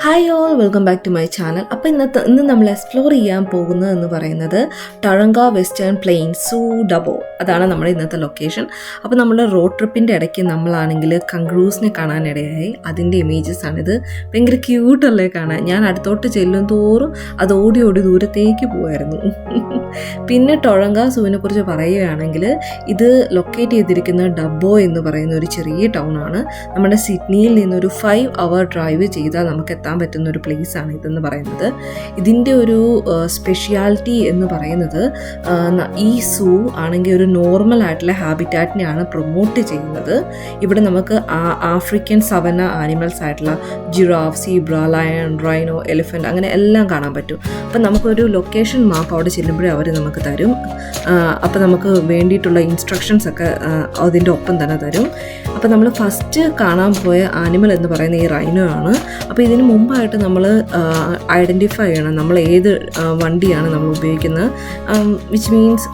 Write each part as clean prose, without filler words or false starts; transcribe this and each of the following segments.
Hi all, welcome back to my channel. അപ്പോൾ ഇന്ന് നമ്മൾ എക്സ്പ്ലോർ ചെയ്യാൻ പോകുന്നത് എന്ന് പറയുന്നത് ടറങ്ക വെസ്റ്റേൺ പ്ലെയിൻ സൂ ഡബോ. അതാണ് നമ്മുടെ ഇന്നത്തെ ലൊക്കേഷൻ. അപ്പോൾ നമ്മുടെ റോഡ് ട്രിപ്പിൻ്റെ ഇടയ്ക്ക് നമ്മളാണെങ്കിൽ കങ്ക്രൂസിനെ കാണാനിടയായി. അതിൻ്റെ ഇമേജസ് ആണിത്. ഭയങ്കര ക്യൂട്ടല്ലേ കാണാൻ. ഞാൻ അടുത്തോട്ട് ചെല്ലും തോറും അത് ഓടി ഓടി ദൂരത്തേക്ക് പോകുമായിരുന്നു. പിന്നെ ടൊഴങ്ക സൂവിനെ കുറിച്ച് പറയുകയാണെങ്കിൽ ഇത് ലൊക്കേറ്റ് ചെയ്തിരിക്കുന്നത് ഡബോ എന്ന് പറയുന്ന ഒരു ചെറിയ ടൗൺ ആണ്. നമ്മുടെ സിഡ്നിയിൽ നിന്നൊരു 5 hour ഡ്രൈവ് ചെയ്താൽ നമുക്ക് എത്താൻ പറ്റുന്ന ഒരു പ്ലേസ് ആണ് ഇതെന്ന് പറയുന്നത്. ഇതിൻ്റെ ഒരു സ്പെഷ്യാലിറ്റി എന്ന് പറയുന്നത് ഈ സൂ ആണെങ്കിൽ ഒരു നോർമൽ ആയിട്ടുള്ള ഹാബിറ്റാറ്റിനെയാണ് പ്രൊമോട്ട് ചെയ്യുന്നത്. ഇവിടെ നമുക്ക് ആഫ്രിക്കൻ സവന ആനിമൽസ് ആയിട്ടുള്ള giraffe, zebra, lion, rhino, elephant അങ്ങനെ എല്ലാം കാണാൻ പറ്റും. അപ്പം നമുക്കൊരു ലൊക്കേഷൻ മാപ്പ് അവിടെ ചെല്ലുമ്പോഴേ അവർ നമുക്ക് തരും. അപ്പോൾ നമുക്ക് വേണ്ടിയിട്ടുള്ള ഇൻസ്ട്രക്ഷൻസ് ഒക്കെ അതിൻ്റെ ഒപ്പം തന്നെ തരും. അപ്പോൾ നമ്മൾ ഫസ്റ്റ് കാണാൻ പോയ ആനിമൽ എന്ന് പറയുന്നത് ഈ റൈനോ ആണ്. അപ്പോൾ ഇതിന് മുമ്പായിട്ട് നമ്മൾ ഐഡൻറ്റിഫൈ ചെയ്യണം നമ്മൾ ഏത് വണ്ടിയാണ് നമ്മൾ ഉപയോഗിക്കുന്നത്. വിച്ച് മീൻസ്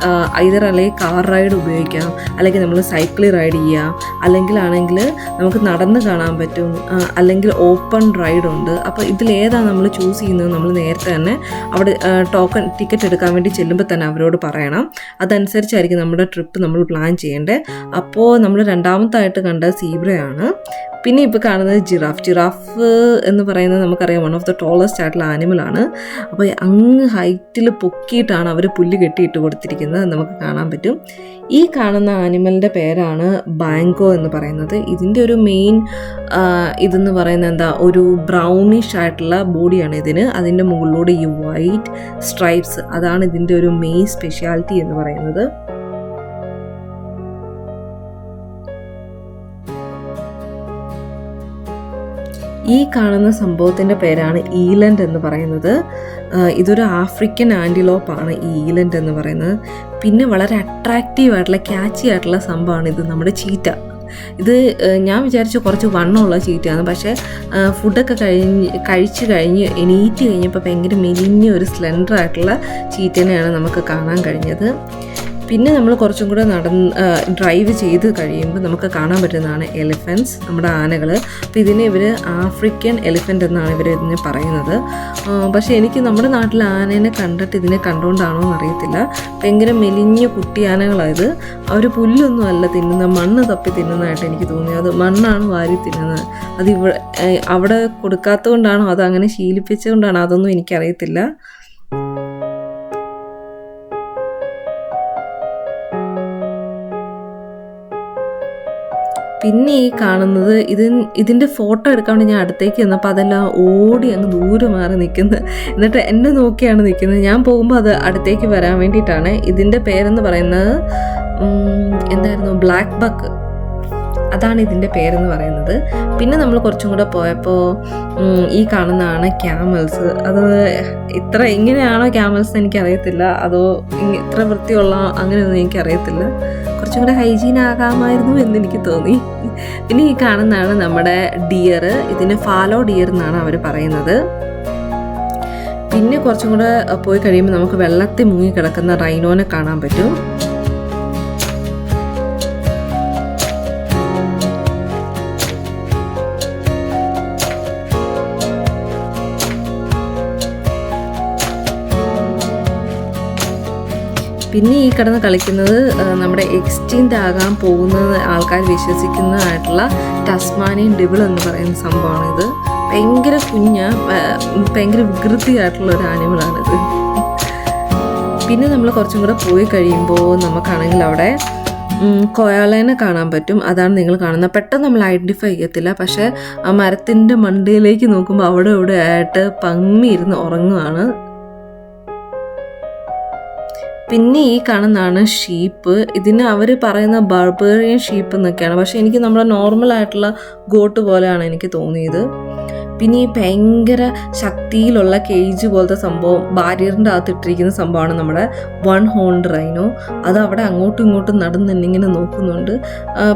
ഐദർ അല്ലെങ്കിൽ കാർ റൈഡ് ഉപയോഗിക്കാം, അല്ലെങ്കിൽ നമ്മൾ സൈക്കിൾ റൈഡ് ചെയ്യാം, ആണെങ്കിൽ നമുക്ക് നടന്ന് കാണാൻ പറ്റും, അല്ലെങ്കിൽ ഓപ്പൺ റൈഡ് ഉണ്ട്. അപ്പോൾ ഇതിലേതാണ് നമ്മൾ ചൂസ് ചെയ്യുന്നത് നമ്മൾ നേരത്തെ തന്നെ അവിടെ ടിക്കറ്റ് എടുക്കാൻ വേണ്ടി ചെല്ലുമ്പോൾ തന്നെ അവരോട് പറയണം. അതനുസരിച്ചായിരിക്കും നമ്മുടെ ട്രിപ്പ് നമ്മൾ പ്ലാൻ ചെയ്യേണ്ടത്. അപ്പോൾ നമ്മൾ രണ്ടാമത്തായിട്ട് കണ്ട സീബ്രയാണ്. പിന്നെ ഇപ്പോൾ കാണുന്നത് ജിറാഫ് എന്ന് പറയുന്നത് നമുക്കറിയാം വൺ ഓഫ് ദ ടോളസ്റ്റ് ആയിട്ടുള്ള ആനിമലാണ്. അപ്പോൾ അങ്ങ് ഹൈറ്റിൽ പൊക്കിയിട്ടാണ് അവർ പുല്ല് കെട്ടിയിട്ട് കൊടുത്തിരിക്കുന്നത്, നമുക്ക് കാണാൻ പറ്റും. ഈ കാണുന്ന ആനിമലിൻ്റെ പേരാണ് ബാങ്കോ എന്ന് പറയുന്നത്. ഇതിൻ്റെ ഒരു മെയിൻ ഇതെന്ന് പറയുന്നത് ഒരു ബ്രൗണിഷ് ആയിട്ടുള്ള ബോഡിയാണ് ഇതിന്. അതിൻ്റെ മുകളിലൂടെ ഈ വൈറ്റ് സ്ട്രൈപ്സ്, അതാണ് ഇതിൻ്റെ ഒരു മെയിൻ സ്പെഷ്യാലിറ്റി എന്ന് പറയുന്നത്. ഈ കാണുന്ന സംഭവത്തിൻ്റെ പേരാണ് ഈലൻഡ് എന്ന് പറയുന്നത്. ഇതൊരു ആഫ്രിക്കൻ ആൻറ്റിലോപ്പാണ് ഈ ഈലൻഡ് എന്ന് പറയുന്നത്. പിന്നെ വളരെ അട്രാക്റ്റീവ് ആയിട്ടുള്ള ക്യാച്ചി ആയിട്ടുള്ള സംഭവമാണ് ഇത് നമ്മുടെ ചീറ്റ. ഇത് ഞാൻ വിചാരിച്ചു കുറച്ച് വണ്ണമുള്ള ചീറ്റയാണ്, പക്ഷേ ഫുഡൊക്കെ കഴിച്ച് കഴിഞ്ഞ് എണീറ്റ് കഴിഞ്ഞപ്പോൾ ഭയങ്കര മെലിഞ്ഞ ഒരു സ്ലെൻഡർ ആയിട്ടുള്ള ചീറ്റനെയാണ് നമുക്ക് കാണാൻ കഴിഞ്ഞത്. പിന്നെ നമ്മൾ കുറച്ചും കൂടെ ഡ്രൈവ് ചെയ്ത് കഴിയുമ്പോൾ നമുക്ക് കാണാൻ പറ്റുന്നതാണ് എലിഫൻറ്റ്സ്, നമ്മുടെ ആനകൾ. അപ്പോൾ ഇതിനെ ഇവർ ആഫ്രിക്കൻ എലിഫൻറ്റ് എന്നാണ് ഇവർ ഇതിനെ പറയുന്നത്. പക്ഷേ എനിക്ക് നമ്മുടെ നാട്ടിലെ ആനേനെ കണ്ടിട്ട് ഇതിനെ കണ്ടുകൊണ്ടാണോ എന്നറിയത്തില്ല, ഭയങ്കര മെലിഞ്ഞ കുട്ടി ആനകളായത്. അവർ പുല്ലൊന്നും അല്ല തിന്നുന്നത്, മണ്ണ് തപ്പി തിന്നുന്നതായിട്ട് എനിക്ക് തോന്നി. അത് മണ്ണാണ് വാരി തിന്നുന്നത്. അത് അവിടെ കൊടുക്കാത്തത് കൊണ്ടാണോ അതങ്ങനെ ശീലിപ്പിച്ചുകൊണ്ടാണോ അതൊന്നും എനിക്കറിയത്തില്ല. പിന്നെ ഈ കാണുന്നത് ഇതിൻ്റെ ഫോട്ടോ എടുക്കാൻ വേണ്ടി ഞാൻ അടുത്തേക്ക് ചെന്നപ്പോൾ അതെല്ലാം ഓടി അങ്ങ് ദൂരെ മാറി നിൽക്കുന്നത്. എന്നിട്ട് എന്നെ നോക്കിയാണ് നിൽക്കുന്നത്. ഞാൻ പോകുമ്പോൾ അത് അടുത്തേക്ക് വരാൻ വേണ്ടിയിട്ടാണ്. ഇതിൻ്റെ പേരെന്ന് പറയുന്നത് എന്തായിരുന്നു, ബ്ലാക്ക് ബക്ക്, അതാണ് ഇതിൻ്റെ പേരെന്ന് പറയുന്നത്. പിന്നെ നമ്മൾ കുറച്ചും കൂടെ പോയപ്പോൾ ഈ കാണുന്നതാണ് ക്യാമൽസ്. അത് ഇങ്ങനെയാണോ ക്യാമൽസ് എനിക്കറിയത്തില്ല, അതോ ഇത്ര വൃത്തിയുള്ള അങ്ങനെയൊന്നും എനിക്കറിയത്തില്ല. കുറച്ചും കൂടെ ഹൈജീൻ ആകാമായിരുന്നു എന്നെനിക്ക് തോന്നി. പിന്നെ ഈ കാണുന്നതാണ് നമ്മുടെ ഡിയർ. ഇതിന് ഫാലോ ഡിയർ എന്നാണ് അവർ പറയുന്നത്. പിന്നെ കുറച്ചും കൂടെ പോയി കഴിയുമ്പോൾ നമുക്ക് വെള്ളത്തിൽ മുങ്ങി കിടക്കുന്ന റൈനോനെ കാണാൻ പറ്റും. പിന്നെ ഈ കിടന്ന് കളിക്കുന്നത് നമ്മുടെ എക്സ്റ്റിൻ്റ് ആകാൻ പോകുന്ന ആൾക്കാർ വിശ്വസിക്കുന്നതായിട്ടുള്ള ടസ്മാനിയൻ ഡെവിൾ എന്ന് പറയുന്ന സംഭവമാണിത്. ഭയങ്കര ഭയങ്കര വികൃതിയായിട്ടുള്ള ഒരു ആനിമലാണിത്. പിന്നെ നമ്മൾ കുറച്ചും കൂടെ പോയി കഴിയുമ്പോൾ നമുക്കാണെങ്കിൽ അവിടെ കൊയാളേനെ കാണാൻ പറ്റും. അതാണ് നിങ്ങൾ കാണുന്നത്. പെട്ടെന്ന് നമ്മൾ ഐഡൻറ്റിഫൈ ചെയ്യത്തില്ല, പക്ഷേ ആ മരത്തിൻ്റെ മണ്ടയിലേക്ക് നോക്കുമ്പോൾ അവിടെ ഇവിടെ ആയിട്ട് പങ്ങിയിരുന്ന് ഉറങ്ങുകയാണ്. പിന്നെ ഈ കാണുന്നതാണ് ഷീപ്പ്. ഇതിന് അവർ പറയുന്ന ബർബേറിയൻ ഷീപ്പ് എന്നൊക്കെയാണ്, പക്ഷേ എനിക്ക് നമ്മുടെ നോർമലായിട്ടുള്ള ഗോട്ട് പോലെയാണ് എനിക്ക് തോന്നിയത്. പിന്നെ ഈ ഭയങ്കര ശക്തിയിലുള്ള കേജ് പോലത്തെ സംഭവം ബാരിയറിൻ്റെ അകത്ത് ഇട്ടിരിക്കുന്ന സംഭവമാണ് നമ്മുടെ 1 horned റൈനോ. അത് അവിടെ അങ്ങോട്ടും ഇങ്ങോട്ടും നടന്നിങ്ങനെ നോക്കുന്നുണ്ട്.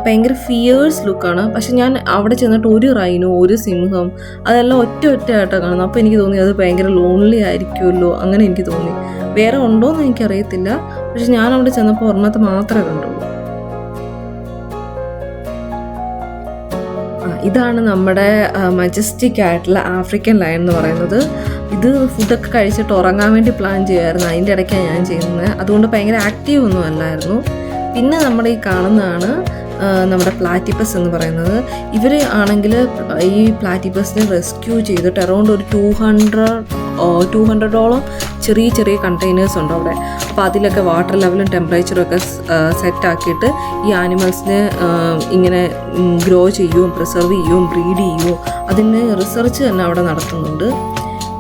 ഭയങ്കര ഫിയേഴ്സ് ലുക്കാണ്. പക്ഷെ ഞാൻ അവിടെ ചെന്നിട്ട് ഒരു റൈനോ, ഒരു സിംഹം, അതെല്ലാം ഒറ്റയായിട്ടാണ് കാണുന്നത്. അപ്പോൾ എനിക്ക് തോന്നി അത് ഭയങ്കര ലോൺലി ആയിരിക്കുമല്ലോ, അങ്ങനെ എനിക്ക് തോന്നി. വേറെ ഉണ്ടോയെന്ന് എനിക്കറിയത്തില്ല, പക്ഷെ ഞാൻ അവിടെ ചെന്നപ്പോൾ ഒരെണ്ണത്തെ മാത്രമേ കണ്ടുള്ളൂ. ഇതാണ് നമ്മുടെ മജസ്റ്റിക് ആയിട്ടുള്ള ആഫ്രിക്കൻ ലയൺ എന്ന് പറയുന്നത്. ഇത് ഫുഡൊക്കെ കഴിച്ചിട്ട് ഉറങ്ങാൻ വേണ്ടി പ്ലാൻ ചെയ്യുമായിരുന്നു, അതിൻ്റെ ഇടയ്ക്കാണ് ഞാൻ ചെയ്യുന്നത്. അതുകൊണ്ട് ഭയങ്കര ആക്റ്റീവ് ഒന്നും അല്ലായിരുന്നു. പിന്നെ നമ്മുടെ ഈ കാണുന്നതാണ് നമ്മുടെ പ്ലാറ്റിപ്പസ് എന്ന് പറയുന്നത്. ഇവർ ആണെങ്കിൽ ഈ പ്ലാറ്റിപ്പസിനെ റെസ്ക്യൂ ചെയ്തിട്ട് അറൗണ്ട് ഒരു 200ഓളം ചെറിയ ചെറിയ കണ്ടെയ്നേഴ്സ് ഉണ്ട് അവിടെ. അപ്പോൾ അതിലൊക്കെ വാട്ടർ ലെവലും ടെമ്പറേച്ചറും ഒക്കെ സെറ്റാക്കിയിട്ട് ഈ ആനിമൽസിനെ ഇങ്ങനെ ഗ്രോ ചെയ്യുകയും പ്രിസർവ് ചെയ്യുകയും ബ്രീഡ് ചെയ്യുകയും അതിന് റിസർച്ച് തന്നെ അവിടെ നടത്തുന്നുണ്ട്.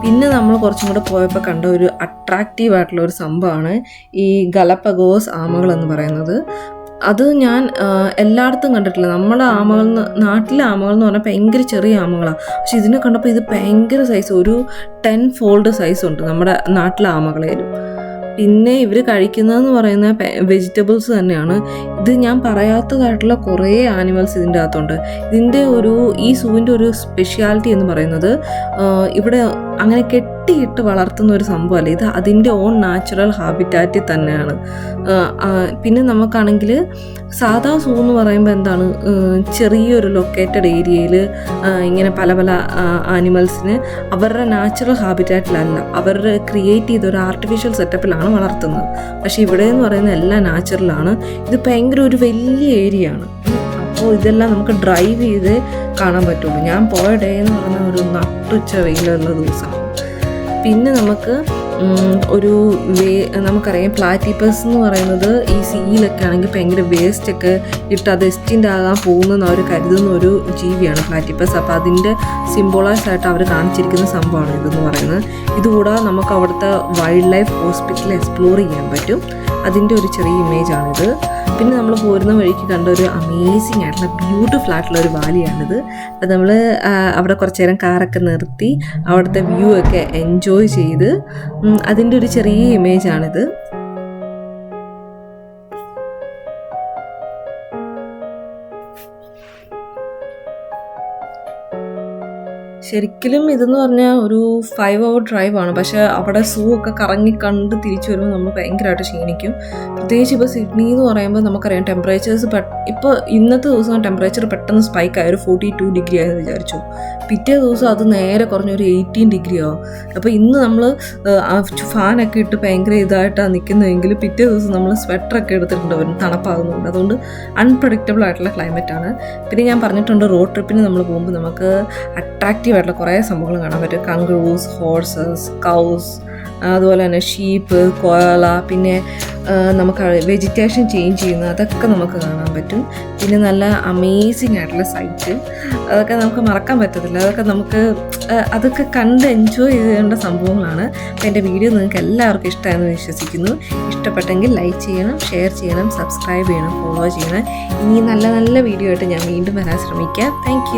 പിന്നെ നമ്മൾ കുറച്ചും കൂടെ പോയപ്പോൾ കണ്ട ഒരു അട്രാക്റ്റീവ് ആയിട്ടുള്ള ഒരു സംഭവമാണ് ഈ ഗലപ്പഗോസ് ആമകൾ എന്ന് പറയുന്നത്. അത് ഞാൻ എല്ലായിടത്തും കണ്ടിട്ടില്ല. നമ്മുടെ നാട്ടിലെ ആമകൾ എന്ന് പറഞ്ഞാൽ ഭയങ്കര ചെറിയ ആമകളാണ്. പക്ഷെ ഇതിനെ കണ്ടപ്പോൾ ഇത് ഭയങ്കര സൈസ്, ഒരു 10 ഫോൾഡ് സൈസ് ഉണ്ട് നമ്മുടെ നാട്ടിലെ ആമകളേലും. പിന്നെ ഇവർ കഴിക്കുന്നതെന്ന് പറയുന്ന വെജിറ്റബിൾസ് തന്നെയാണ്. ഇത് ഞാൻ പറയാത്തതായിട്ടുള്ള കുറേ ആനിമൽസ് ഇതിൻ്റെ അകത്തുണ്ട്. ഈ സൂവിൻ്റെ ഒരു സ്പെഷ്യാലിറ്റി എന്ന് പറയുന്നത് ഇവിടെ അങ്ങനെ കെട്ടിയിട്ട് വളർത്തുന്ന ഒരു സംഭവമല്ല, ഇത് അതിൻ്റെ ഓൺ നാച്ചുറൽ ഹാബിറ്റാറ്റിൽ തന്നെയാണ്. പിന്നെ നമുക്കാണെങ്കിൽ സാധാ സൂ എന്ന് പറയുമ്പോൾ എന്താണ്, ചെറിയൊരു ലൊക്കേറ്റഡ് ഏരിയയിൽ ഇങ്ങനെ പല പല ആനിമൽസിന് അവരുടെ നാച്ചുറൽ ഹാബിറ്റാറ്റിലല്ല, അവരുടെ ക്രിയേറ്റ് ചെയ്ത ഒരു ആർട്ടിഫിഷ്യൽ സെറ്റപ്പിലാണ് വളർത്തുന്നത്. പക്ഷെ ഇവിടെ എന്ന് പറയുന്നത് എല്ലാം നാച്ചുറലാണ്. ഇത് ഭയങ്കര ഒരു വലിയ ഏരിയ ആണ്. അപ്പോൾ ഇതെല്ലാം നമുക്ക് ഡ്രൈവ് ചെയ്ത് കാണാൻ പറ്റുള്ളൂ. ഞാൻ പോയ ഡേ എന്ന് പറഞ്ഞാൽ ഒരു നട്ടുച്ച വെയിലുള്ള ദിവസമാണ്. പിന്നെ നമുക്ക് നമുക്കറിയാം പ്ലാറ്റിപ്പസ് എന്ന് പറയുന്നത് ഈ സീയിലൊക്കെ ആണെങ്കിൽ ഭയങ്കര വേസ്റ്റൊക്കെ ഇട്ട് അത് എക്സ്റ്റിൻ്റ് ആകാൻ പോകുന്നെന്ന് അവർ കരുതുന്ന ഒരു ജീവിയാണ് പ്ലാറ്റിപ്പസ്. അപ്പോൾ അതിൻ്റെ സിംബോളൈസ് ആയിട്ട് അവർ കാണിച്ചിരിക്കുന്ന സംഭവമാണ് ഇതെന്ന് പറയുന്നത്. ഇതുകൂടാതെ നമുക്ക് അവിടുത്തെ വൈൽഡ് ലൈഫ് ഹോസ്പിറ്റൽ എക്സ്പ്ലോർ ചെയ്യാൻ പറ്റും. അതിൻ്റെ ഒരു ചെറിയ ഇമേജാണിത്. പിന്നെ നമ്മൾ പോരുന്ന വഴിക്ക് കണ്ട ഒരു അമേസിങ് ആയിട്ടുള്ള ബ്യൂട്ടിഫുൾ ആയിട്ടുള്ള ഒരു വാലിയാണിത്. അത് നമ്മൾ അവിടെ കുറച്ച് നേരം കാറൊക്കെ നിർത്തി അവിടുത്തെ വ്യൂ ഒക്കെ എൻജോയ് ചെയ്ത് അതിൻ്റെ ഒരു ചെറിയ ഇമേജാണിത്. ശരിക്കും ഇതെന്ന് പറഞ്ഞാൽ ഒരു 5 hour ഡ്രൈവാണ്. പക്ഷേ അവിടെ സൂ ഒക്കെ കറങ്ങി കണ്ട് തിരിച്ചു വരുമ്പോൾ നമ്മൾ ഭയങ്കരമായിട്ട് ക്ഷീണിക്കും. പ്രത്യേകിച്ച് ഇപ്പോൾ സിഡ്നി എന്ന് പറയുമ്പോൾ നമുക്കറിയാം ടെമ്പറേച്ചേഴ്സ് ഇപ്പോൾ ഇന്നത്തെ ദിവസം ടെമ്പറേച്ചർ പെട്ടെന്ന് സ്പൈക്കായി ഒരു 42 ഡിഗ്രി ആയെന്ന് വിചാരിച്ചു. പിറ്റേ ദിവസം അത് നേരെ കുറഞ്ഞൊരു 18 ഡിഗ്രി ആവും. അപ്പോൾ ഇന്ന് നമ്മൾ ഫാനൊക്കെ ഇട്ട് ഭയങ്കര ഇതായിട്ടാണ് നിൽക്കുന്നതെങ്കിൽ പിറ്റേ ദിവസം നമ്മൾ സ്വെറ്ററൊക്കെ എടുത്തിട്ടുണ്ട്, വരും തണുപ്പാകുന്നുണ്ട്. അതുകൊണ്ട് അൺപ്രഡിക്റ്റബിൾ ആയിട്ടുള്ള ക്ലൈമറ്റാണ്. പിന്നെ ഞാൻ പറഞ്ഞിട്ടുണ്ട് റോഡ് ട്രിപ്പിന് നമ്മൾ പോകുമ്പോൾ നമുക്ക് അട്രാക്റ്റീവ് ആയിട്ടുള്ള കുറേ സംഭവങ്ങൾ കാണാൻ പറ്റും. കംഗറൂസ്, ഹോഴ്സസ്, കൗസ്, അതുപോലെ തന്നെ ഷീപ്പ്, കോല, പിന്നെ നമുക്ക് വെജിറ്റേഷൻ ചേഞ്ച് ചെയ്യുന്നത് അതൊക്കെ നമുക്ക് കാണാൻ പറ്റും. പിന്നെ നല്ല അമേസിങ് ആയിട്ടുള്ള സൈറ്റ്, അതൊക്കെ നമുക്ക് മറക്കാൻ പറ്റത്തില്ല. അതൊക്കെ കണ്ട് എൻജോയ് ചെയ്യേണ്ട സംഭവങ്ങളാണ്. അപ്പോൾ എൻ്റെ വീഡിയോ നിങ്ങൾക്ക് എല്ലാവർക്കും ഇഷ്ടമായെന്ന് വിശ്വസിക്കുന്നു. ഇഷ്ടപ്പെട്ടെങ്കിൽ ലൈക്ക് ചെയ്യണം, ഷെയർ ചെയ്യണം, സബ്സ്ക്രൈബ് ചെയ്യണം, ഫോളോ ചെയ്യണം. ഇനി നല്ല നല്ല വീഡിയോ ആയിട്ട് ഞാൻ വീണ്ടും വരാൻ ശ്രമിക്കാം. താങ്ക്